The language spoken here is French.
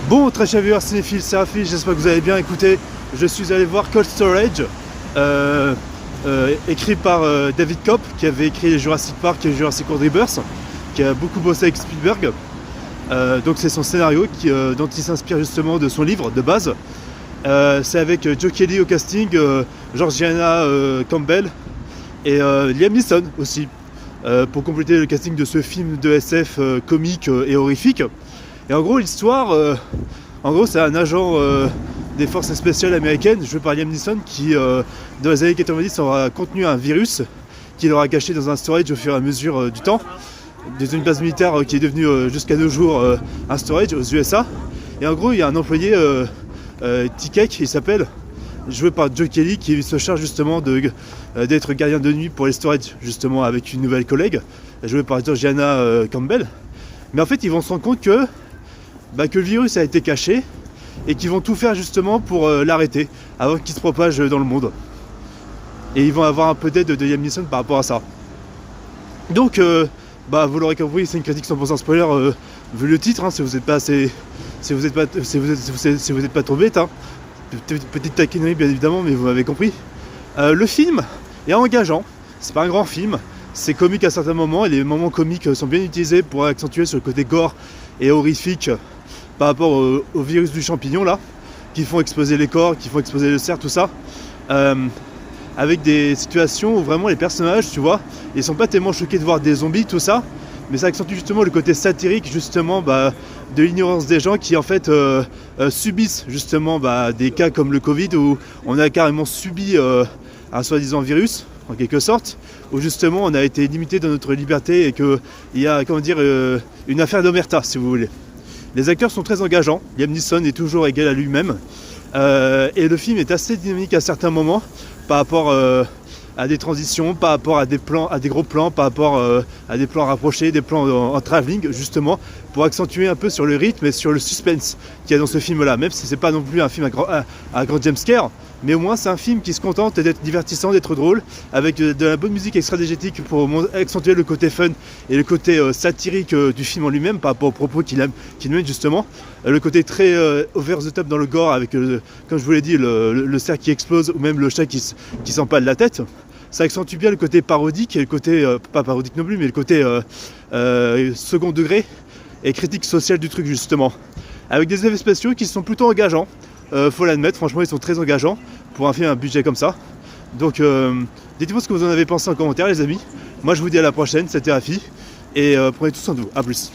Bon, très chers viewers cinéphiles, c'est Rafi, j'espère que vous allez bien. Écoutez, je suis allé voir Cold Storage, écrit par David Koepp, qui avait écrit Jurassic Park et Jurassic World Rebirth, qui a beaucoup bossé avec Spielberg. Donc c'est son scénario dont il s'inspire justement de son livre de base. C'est avec Joe Kelly au casting, Georgiana Campbell et Liam Neeson aussi, pour compléter le casting de ce film de SF comique et horrifique. Et en gros, l'histoire, c'est un agent des forces spéciales américaines, joué par Liam Neeson, qui, dans les années 90, aura contenu un virus qu'il aura caché dans un storage au fur et à mesure du temps, dans une base militaire qui est devenue jusqu'à nos jours un storage aux USA. Et en gros, il y a un employé, T-Cake, il s'appelle, joué par Joe Kelly, qui se charge justement d'être gardien de nuit pour les storages, justement avec une nouvelle collègue, jouée par Georgiana Campbell. Mais en fait, ils vont se rendre compte que le virus a été caché et qu'ils vont tout faire justement pour l'arrêter avant qu'il se propage dans le monde. Et ils vont avoir un peu d'aide de Liam Neeson par rapport à ça. Donc, vous l'aurez compris, c'est une critique 100% spoiler vu le titre, hein, si vous n'êtes pas trop bête. Hein. Petite taquinerie bien évidemment, mais vous m'avez compris. Le film est engageant, c'est pas un grand film, c'est comique à certains moments, et les moments comiques sont bien utilisés pour accentuer sur le côté gore et horrifique par rapport au virus du champignon là, qui font exploser les corps, qui font exploser le cerf, tout ça. Avec des situations où vraiment les personnages, tu vois, ils sont pas tellement choqués de voir des zombies, tout ça, mais ça accentue justement le côté satirique justement de l'ignorance des gens qui en fait subissent justement des cas comme le Covid, où on a carrément subi un soi-disant virus en quelque sorte, où justement on a été limité dans notre liberté et qu'il y a une affaire d'omerta si vous voulez. Les acteurs sont très engageants, Liam Neeson est toujours égal à lui-même, et le film est assez dynamique à certains moments par rapport à des transitions, par rapport à des plans, à des gros plans, par rapport à des plans rapprochés, des plans en travelling justement, pour accentuer un peu sur le rythme et sur le suspense qu'il y a dans ce film-là, même si c'est pas non plus un film à grand jumpscare, mais au moins c'est un film qui se contente d'être divertissant, d'être drôle, avec de la bonne musique extra-dégétique pour accentuer le côté fun et le côté satirique du film en lui-même par rapport aux propos qu'il met justement, le côté très over the top dans le gore avec, comme je vous l'ai dit, le cerf qui explose ou même le chat qui s'empale la tête. Ça accentue bien le côté parodique et le côté, pas parodique non plus, mais le côté second degré et critique sociale du truc justement. Avec des effets spéciaux qui sont plutôt engageants, faut l'admettre, franchement ils sont très engageants pour un film à un budget comme ça. Donc dites-moi ce que vous en avez pensé en commentaire les amis. Moi je vous dis à la prochaine, c'était Rafi, et prenez tout soin de vous, à plus.